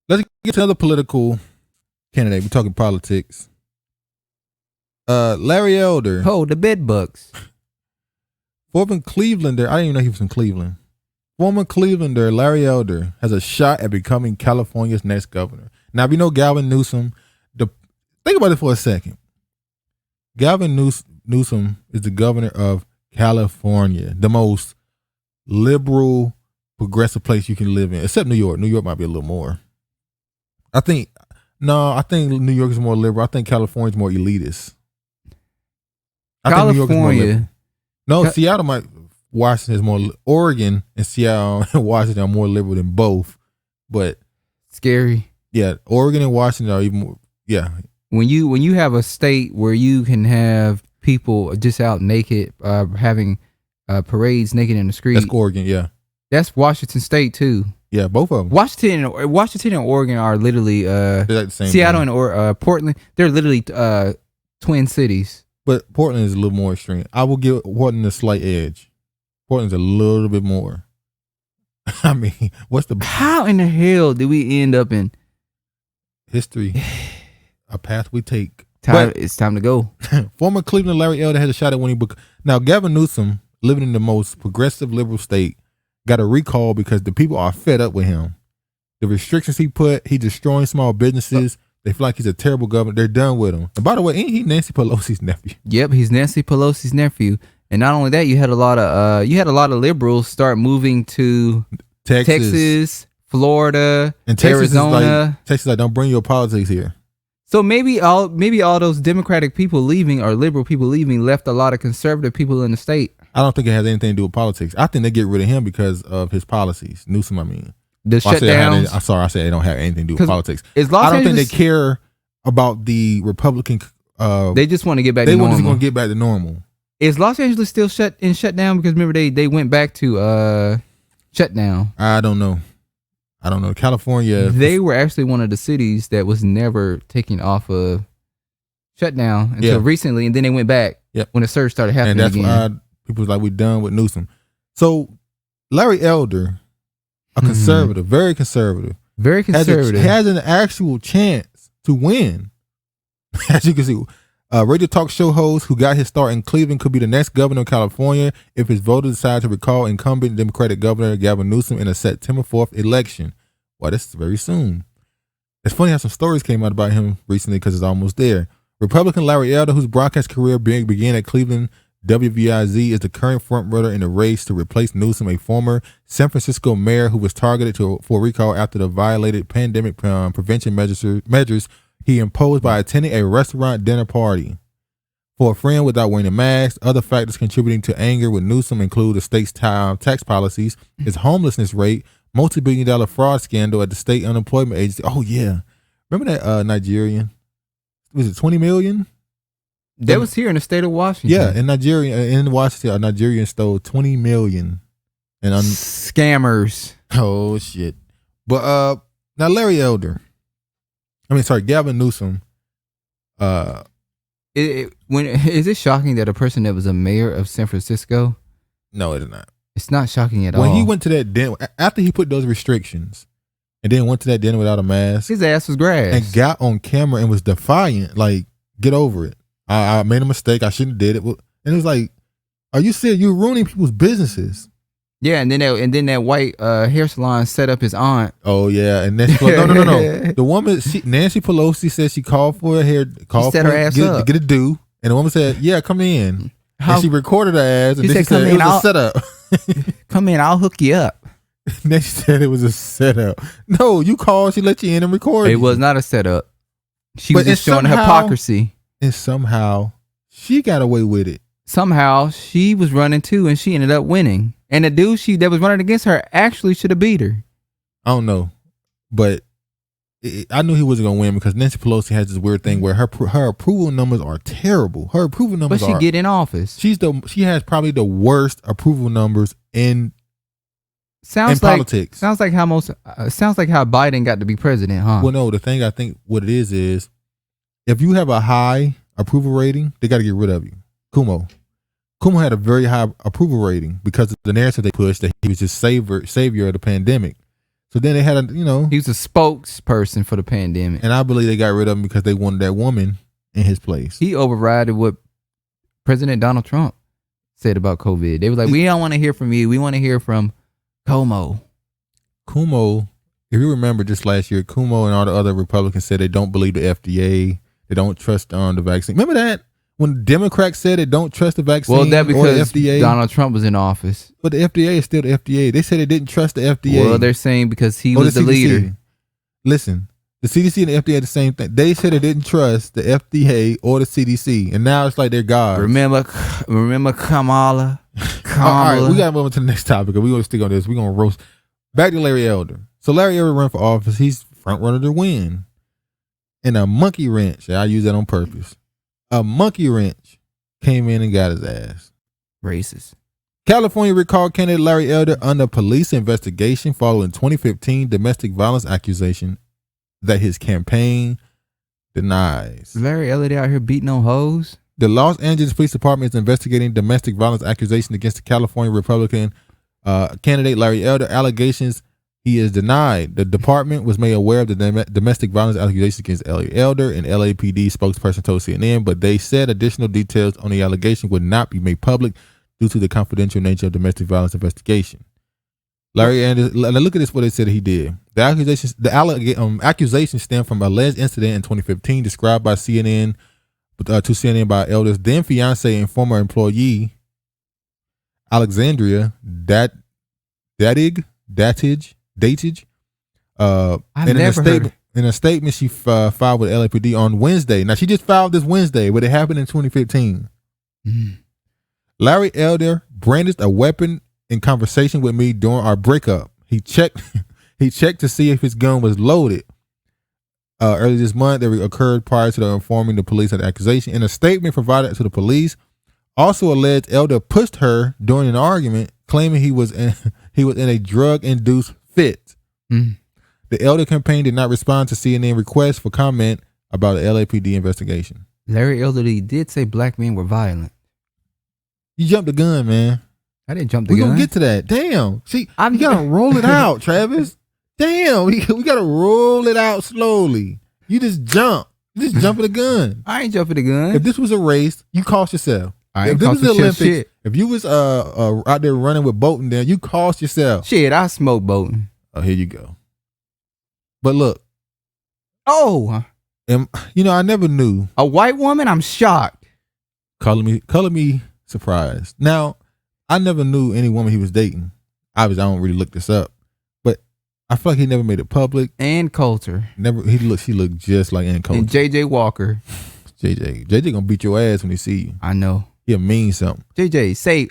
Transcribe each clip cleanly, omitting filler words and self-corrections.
Let's get to another political candidate. We're talking politics. Larry Elder. Oh, the bed bugs. Former Clevelander. I didn't even know he was from Cleveland. Former Clevelander Larry Elder has a shot at becoming California's next governor. Now, if you know Gavin Newsom, think about it for a second. Gavin Newsom is the governor of California, the most liberal, progressive place you can live in, except New York. New York might be a little more. I think New York is more liberal. I think California is more elitist. California. Seattle might. Washington is more. Oregon and Seattle and Washington are more liberal than both, but scary. Yeah, Oregon and Washington are even more. Yeah. When you have a state where you can have people just out naked, having parades naked in the street. That's Oregon. Yeah. That's Washington State too. Yeah, both of them. Washington and Oregon are literally they're like the same Seattle thing. and Portland. They're literally twin cities. But Portland is a little more extreme. I will give Portland a slight edge. Portland's a little bit more. I mean, how in the hell did we end up in history? A path we take. It's time to go. Former Cleveland Larry Elder has a shot at winning book. Now, Gavin Newsom, living in the most progressive liberal state, got a recall because the people are fed up with him. The restrictions he put, he destroying small businesses. They feel like he's a terrible governor. They're done with him. And by the way, ain't he Nancy Pelosi's nephew? Yep, he's Nancy Pelosi's nephew. And not only that, you had a lot of liberals start moving to Texas, Florida, and Arizona. Texas like, don't bring your politics here. So maybe all those Democratic people leaving or liberal people leaving left a lot of conservative people in the state. I don't think it has anything to do with politics. I think they get rid of him because of his policies. Newsom, I mean. The shutdowns. I said they don't have anything to do with politics. I don't think they care about the Republican. They just want to get back to normal. They just want to get back to normal. Is Los Angeles still shut down? Because remember they went back to shut down. I don't know. California. They were actually one of the cities that was never taken off of shutdown until recently, and then they went back when the surge started happening. And that's again. why people was like, we're done with Newsom. So Larry Elder, a conservative, very conservative, has an actual chance to win. As you can see. Radio talk show host who got his start in Cleveland could be the next governor of California if his voters decide to recall incumbent Democratic Governor Gavin Newsom in a September 4th election. Well, that's very soon. It's funny how some stories came out about him recently because it's almost there. Republican Larry Elder, whose broadcast career began at Cleveland WVIZ, is the current frontrunner in the race to replace Newsom, a former San Francisco mayor who was targeted for recall after the violated pandemic prevention measures he imposed by attending a restaurant dinner party for a friend without wearing a mask. Other factors contributing to anger with Newsom include the state's tax policies, his homelessness rate, multi-billion-dollar fraud scandal at the state unemployment agency. Oh yeah, remember that Nigerian? Was it 20 million? That was here in the state of Washington. Yeah, in Washington, a Nigerian stole 20 million. And scammers. Oh shit! But now Gavin Newsom. Is it shocking that a person that was a mayor of San Francisco? No, it is not. It's not shocking at all. When he went to that dinner, after he put those restrictions, and then went to that dinner without a mask, his ass was grass. And got on camera and was defiant, like, get over it. I made a mistake. I shouldn't have did it. And it was like, are you serious? You're ruining people's businesses. Yeah, and then that white hair salon set up his aunt. Oh yeah, and Nancy no. The woman, Nancy Pelosi said she called for her hair, set her ass up, get a do, and the woman said, "Yeah, come in." And she recorded her ass, and then she said it was a setup. Come in, I'll hook you up. And then she said it was a setup. No, you called, she let you in and record. It was not a setup. She was just showing hypocrisy. And somehow she got away with it. Somehow she was running too, and she ended up winning. And the dude that was running against her actually should have beat her. I don't know, but I knew he wasn't gonna win because Nancy Pelosi has this weird thing where her approval numbers are terrible. Her approval numbers, but she get in office. She has probably the worst approval numbers in politics. Sounds like how Biden got to be president, huh? Well, no, the thing I think what it is if you have a high approval rating, they got to get rid of you. Cuomo had a very high approval rating because of the narrative they pushed that he was just savior of the pandemic. So then they had he was a spokesperson for the pandemic. And I believe they got rid of him because they wanted that woman in his place. He overrided what President Donald Trump said about COVID. They were like, we don't want to hear from you. We want to hear from Cuomo. Cuomo, if you remember just last year, Cuomo and all the other Republicans said they don't believe the FDA. They don't trust the vaccine. Remember that? When Democrats said they don't trust the vaccine, well, that because or the FDA, Donald Trump was in office. But the FDA is still the FDA. They said they didn't trust the FDA. Well, they're saying because he was the leader. Listen, the CDC and the FDA are the same thing. They said they didn't trust the FDA or the CDC, and now it's like they're gods. Remember Kamala? All right, we got to move on to the next topic. We want to stick on this. We're going to roast. Back to Larry Elder. So Larry Elder ran for office. He's front runner to win. And a monkey wrench, I use that on purpose. A monkey wrench came in and got his ass. Racist. California recalled candidate Larry Elder under police investigation following 2015 domestic violence accusation that his campaign denies. Larry Elder out here beating on hoes? The Los Angeles Police Department is investigating domestic violence accusation against the California Republican candidate Larry Elder. Allegations he is denied. The department was made aware of the domestic violence allegations against Larry Elder, and LAPD spokesperson told CNN, but they said additional details on the allegation would not be made public due to the confidential nature of domestic violence investigation. Larry Elder, look at this, what they said he did. The accusations stem from an alleged incident in 2015 described by CNN to CNN by Elder's then fiance and former employee Alexandria Datige. In a statement she filed with LAPD on Wednesday. Now she just filed this Wednesday, but it happened in 2015. Larry Elder brandished a weapon in conversation with me during our breakup. He checked to see if his gun was loaded. Early this month, that occurred prior to informing the police of the accusation. In a statement provided to the police, also alleged Elder pushed her during an argument, claiming he was in a drug-induced fit. The Elder campaign did not respond to CNN requests for comment about the LAPD investigation. Larry Elder did say black men were violent. You jumped the gun, man. I didn't jump the gun. We're going to get to that. Damn. See, you got to roll it out, Travis. Damn. We got to roll it out slowly. You just jump. You just jumping the gun. I ain't jumping the gun. If this was a race, you cost yourself. If this was the Olympics, shit. If you was out there running with Bolton, then you cost yourself. Shit, I smoke Bolton. Oh, here you go. But look. Oh. I never knew. A white woman? I'm shocked. Color me surprised. Now, I never knew any woman he was dating. Obviously, I don't really look this up. But I feel like he never made it public. Ann Coulter. She looked just like Ann Coulter. And JJ Walker. JJ gonna beat your ass when he see you. I know. He'll mean something. JJ, say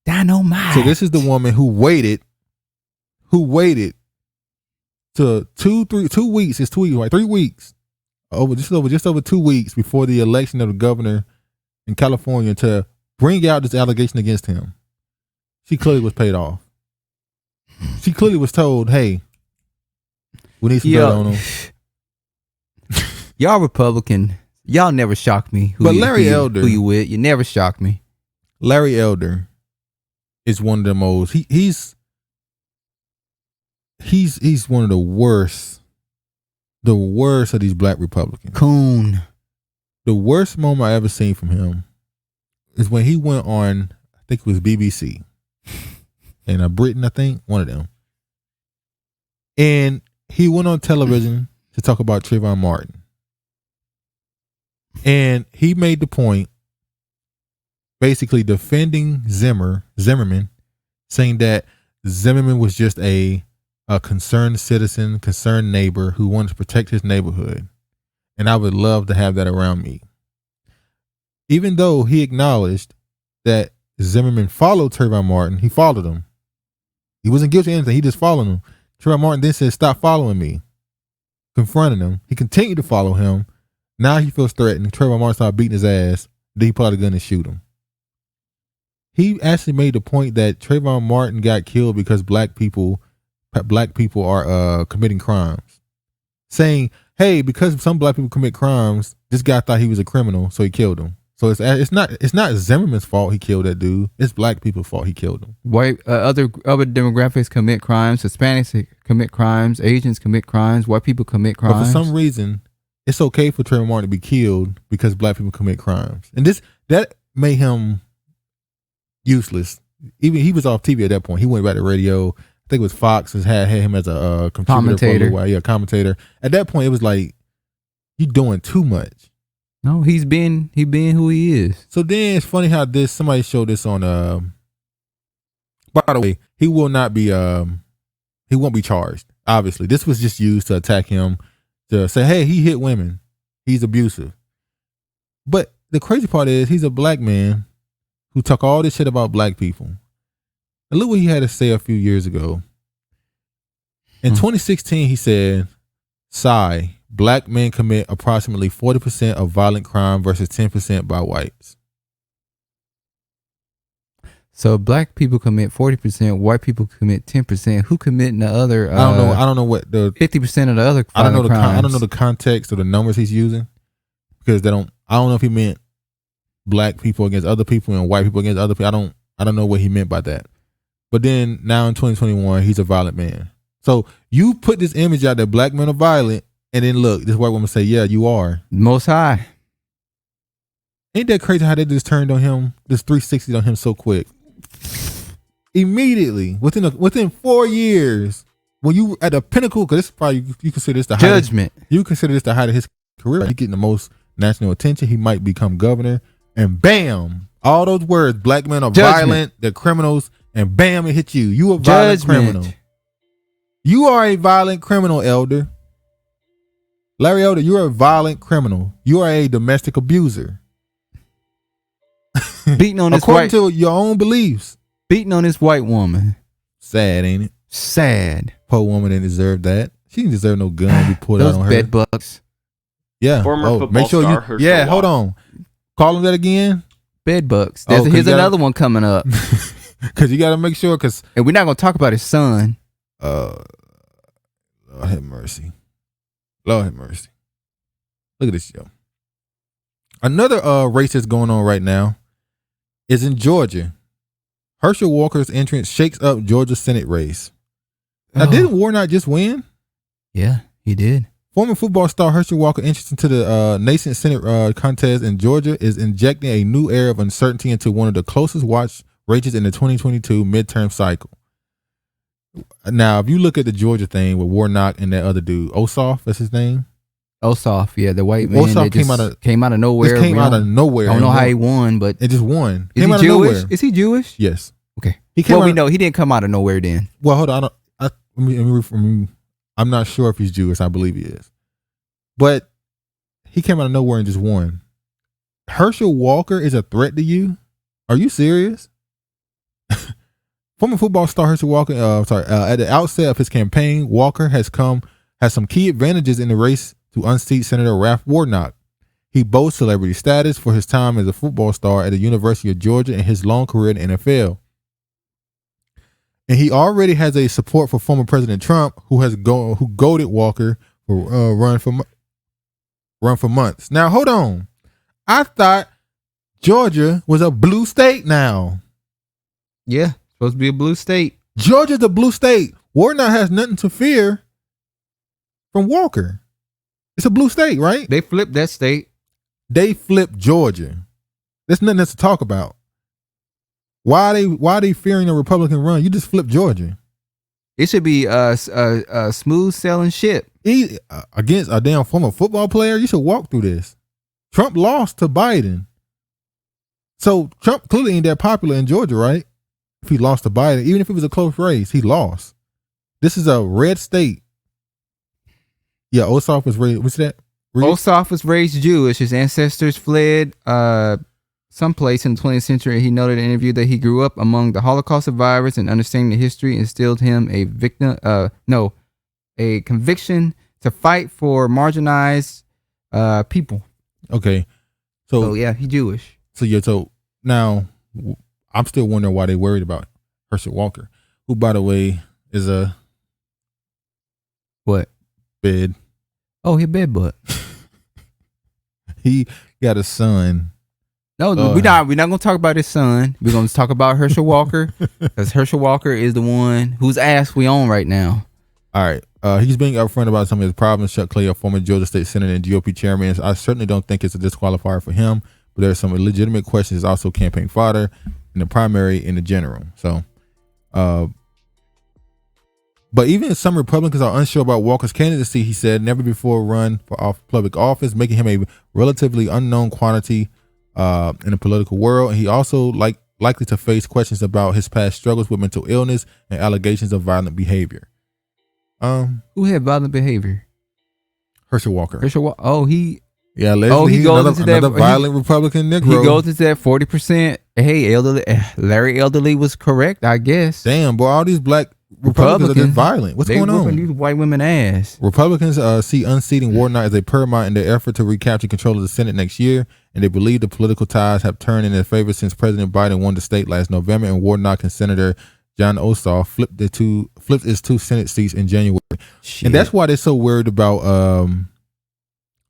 dynamite. So this is the woman who waited to 2 weeks. It's 2 weeks, right? 3 weeks. Just over 2 weeks before the election of the governor in California to bring out this allegation against him. She clearly was paid off. She clearly was told, hey, we need some dirt on him. Y'all Republican. Y'all never shock me. Larry Elder, who you with? You never shock me. Larry Elder is one of the most. He's one of the worst of these black Republicans. Coon. The worst moment I ever seen from him is when he went on, I think it was BBC, and Britain, I think, one of them, and he went on television to talk about Trayvon Martin. And he made the point, basically defending Zimmerman, saying that Zimmerman was just a concerned citizen, concerned neighbor who wanted to protect his neighborhood. And I would love to have that around me. Even though he acknowledged that Zimmerman followed Trayvon Martin, he followed him. He wasn't guilty of anything. He just followed him. Trayvon Martin then said, stop following me. Confronting him. He continued to follow him. Now he feels threatened. Trayvon Martin started beating his ass. Then he pulled out a gun and shoot him. He actually made the point that Trayvon Martin got killed because black people are committing crimes. Saying, hey, because some black people commit crimes, this guy thought he was a criminal, so he killed him. So it's not Zimmerman's fault he killed that dude. It's black people's fault he killed him. White other demographics commit crimes. Hispanics commit crimes. Asians commit crimes. White people commit crimes. But for some reason, it's okay for Trayvon Martin to be killed because black people commit crimes, and that made him useless. Even he was off TV at that point. He went back to radio. I think it was Fox had him as a commentator. Commentator. At that point, it was like, you doing too much. No, he been who he is. So then it's funny how somebody showed this on. By the way, he won't be charged. Obviously, this was just used to attack him, to say, hey, he hit women, he's abusive. But the crazy part is, he's a black man who talk all this shit about black people. And look what he had to say a few years ago. In 2016, he said, "Sigh, black men commit approximately 40% of violent crime versus 10% by whites." So black people commit 40%, white people commit 10%. Who committing the other? I don't know what the 50% of the other. I don't know the context or the numbers he's using, because I don't know if he meant black people against other people and white people against other people. I don't know what he meant by that. But then now in 2021, he's a violent man. So you put this image out that black men are violent, and then look, this white woman say, "Yeah, you are." Most High. Ain't that crazy how they just turned on him, this 360 on him so quick? Immediately, within 4 years, when you at the pinnacle, because this probably you consider this the judgment. You consider this the height of his career. He's getting the most national attention. He might become governor, and bam, all those words: black men are violent, they're criminals, and bam, it hit you. You a violent criminal. You are a violent criminal, Elder. Larry Elder, you're a violent criminal. You are a domestic abuser. Beating on this according to your own beliefs. Beating on this white woman. Sad, ain't it? Sad. Poor woman didn't deserve that. She didn't deserve no gun we pulled out on her. Those bed bugs. Yeah. Former football star Herschel. Yeah, hold on. Call him that again. Bed bugs. Here's another one coming up. Because you got to make sure. And we're not going to talk about his son. Lord have mercy. Lord have mercy. Look at this, yo. Another race that's going on right now is in Georgia. Herschel Walker's entrance shakes up Georgia's Senate race. Now, didn't Warnock just win? Yeah, he did. Former football star Herschel Walker entrance into the nascent Senate contest in Georgia is injecting a new air of uncertainty into one of the closest watched races in the 2022 midterm cycle. Now, if you look at the Georgia thing with Warnock and that other dude, Ossoff, that's his name? Ossoff, yeah, the white man that came out of nowhere. Came out of nowhere. I don't know how he won, but it just won. Is he Jewish? Is he Jewish? Yes. Okay. We know he didn't come out of nowhere then. Well, hold on. I'm not sure if he's Jewish. I believe he is. But he came out of nowhere and just won. Herschel Walker is a threat to you? Are you serious? Former football star Herschel Walker, at the outset of his campaign, Walker has some key advantages in the race to unseat Senator Raph Warnock. He boasts celebrity status for his time as a football star at the University of Georgia and his long career in the NFL. And he already has a support for former President Trump, who goaded Walker for run for months. Now, hold on. I thought Georgia was a blue state now. Yeah, supposed to be a blue state. Georgia's a blue state. Warnock has nothing to fear from Walker. It's a blue state, right? They flipped that state. They flipped Georgia. There's nothing else to talk about. Why are they fearing a Republican run? You just flipped Georgia. It should be a smooth sailing ship. Against a damn former football player, you should walk through this. Trump lost to Biden. So Trump clearly ain't that popular in Georgia, right? If he lost to Biden, even if it was a close race, he lost. This is a red state. Yeah, Ossoff was raised. What's that? Ossoff was raised Jewish. His ancestors fled someplace in the 20th century. He noted in an interview that he grew up among the Holocaust survivors, and understanding the history instilled him a conviction to fight for marginalized people. Okay, so yeah, he's Jewish. So now I'm still wondering why they worried about Herschel Walker, who, by the way, is a what? Bed. Oh, he bed butt. He got a son. No, we're not gonna talk about his son. We're gonna talk about Herschel Walker, because Herschel Walker is the one whose ass we on right now. All right. He's being upfront about some of his problems. Chuck Clay, a former Georgia State Senator and GOP chairman. I certainly don't think it's a disqualifier for him, but there are some legitimate questions. It's also campaign fodder in the primary and the general. So, but even some Republicans are unsure about Walker's candidacy. He said never before run for public office, making him a relatively unknown quantity in the political world. And he also likely to face questions about his past struggles with mental illness and allegations of violent behavior. Who had violent behavior? Herschel Walker. He goes another violent Republican Negro. He goes into that 40%. Hey, Larry Elderly was correct, I guess. Damn, boy, all these black Republicans are just violent. What's going on? These white women ass. Republicans see unseating Warnock as a paramount in their effort to recapture control of the Senate next year, and they believe the political ties have turned in their favor since President Biden won the state last November, and Warnock and Senator John Ossoff flipped his two Senate seats in January. Shit. And that's why they're so worried about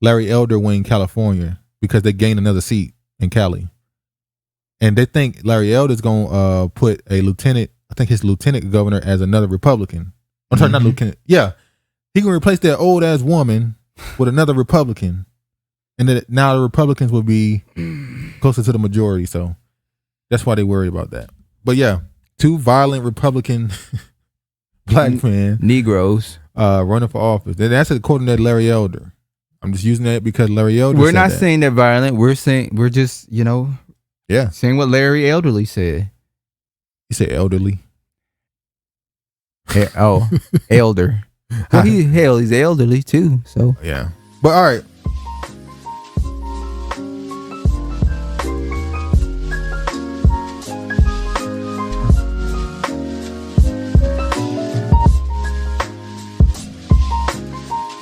Larry Elder winning California, because they gained another seat in Cali. And they think Larry Elder's going to put a lieutenant, I think his lieutenant governor, as another Republican. I'm sorry, not lieutenant. Yeah. He going to replace that old ass woman with another Republican. And then now the Republicans will be closer to the majority. So that's why they're worried about that. But yeah. Two violent Republican black men, Negroes, running for office. That's according to Larry Elder. I'm just using that because Larry Elder. We're not saying they're violent. We're just saying what Larry Elderly said. He said elderly. Elder. Well, he's elderly too. So yeah. But all right,